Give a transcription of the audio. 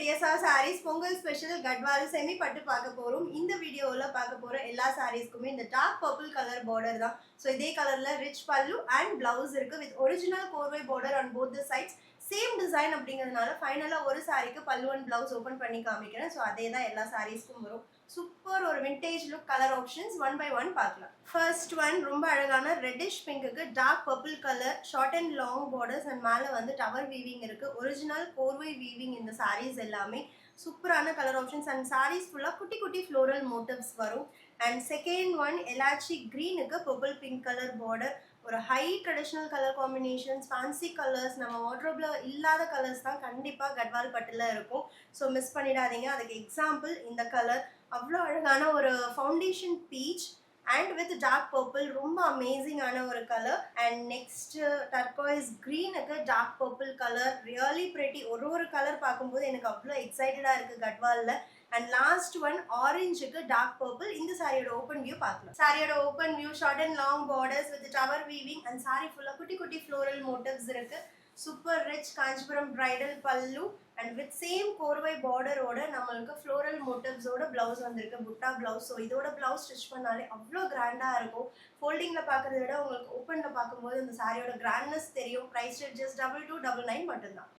DSR sarees Pongal special Gadwal semi பட்டு பார்க்க போறோம். இந்த வீடியோவில் பார்க்க போற எல்லா சாரீஸ்க்குமே இந்த டார்க் பர்பிள் கலர் பார்டர் தான். ஸோ இதே கலர்ல ரிச் பல்லு அண்ட் பிளவுஸ் இருக்கு with original korvai border on both the sides. Same design அப்படிங்கிறதுனால ஃபைனலாக ஒரு சாரிக்கு பல்லு அண்ட் பிளவுஸ் ஓப்பன் பண்ணி காமிக்கிறேன். ஸோ அதே தான் எல்லா சாரீஸ்க்கும் வரும். சூப்பர் ஒரு vintage look colour options one by one பார்க்கலாம். ஃபர்ஸ்ட் ஒன் ரொம்ப அழகான ரெட்டிஷ் பிங்க்குக்கு dark purple colour short and long borders and மேலே வந்து டவர் வீவிங் இருக்கு. ஒரிஜினல் கோர்வை வீவிங் இந்த சாரீஸ் எல்லாமே சூப்பரான கலர் ஆப்ஷன்ஸ் அண்ட் சாரீஸ் ஃபுல்லாக குட்டி குட்டி ஃப்ளோரல் மோட்டிவ்ஸ் வரும். அண்ட் செகண்ட் ஒன் எலாச்சி க்ரீனுக்கு பர்பிள் பிங்க் கலர் பார்டர். ஒரு high traditional colour combinations fancy colours நம்ம வார்ட்ரோப்ல இல்லாத கலர்ஸ் தான் கண்டிப்பாக கட்வால் பட்டில் இருக்கும். ஸோ மிஸ் பண்ணிடாதீங்க. அதுக்கு எக்ஸாம்பிள் இந்த கலர் அவ்வளோ அழகான ஒரு foundation peach and with dark purple ரொம்ப அமேசிங்கான ஒரு கலர். அண்ட் நெக்ஸ்ட் டர்காய்ஸ் க்ரீனுக்கு dark purple colour really pretty. ஒரு கலர் பார்க்கும்போது எனக்கு அவ்வளோ எக்ஸைட்டடாக இருக்குது கட்வாலில். அண்ட் லாஸ்ட் ஒன் ஆரஞ்சுக்கு டார்க் பர்பிள். இந்த சாரியோட ஓப்பன் வியூ பார்க்கலாம். சாரியோட open view short and long borders with tower weaving and sari ஃபுல்லாக குட்டி குட்டி ஃப்ளோரல் மோட்டிவ்ஸ் இருக்கு. Super rich Kanchipuram bridal pallu and with same korvai பார்டரோட நம்மளுக்கு ஃப்ளோரல் மோட்டிவ்ஸோட பிளவுஸ் வந்திருக்கு, புட்டா பிளவுஸ். ஸோ இதோட பிளவுஸ் ஸ்டிச் பண்ணாலே அவ்வளோ கிராண்டாக இருக்கும். ஃபோல்டிங்கில் பார்க்குறத விட உங்களுக்கு ஓப்பனில் பார்க்கும்போது இந்த சாரியோட கிராண்ட்னஸ் தெரியும். ப்ரைஸ் ஜஸ்ட் 2299 மட்டும்தான்.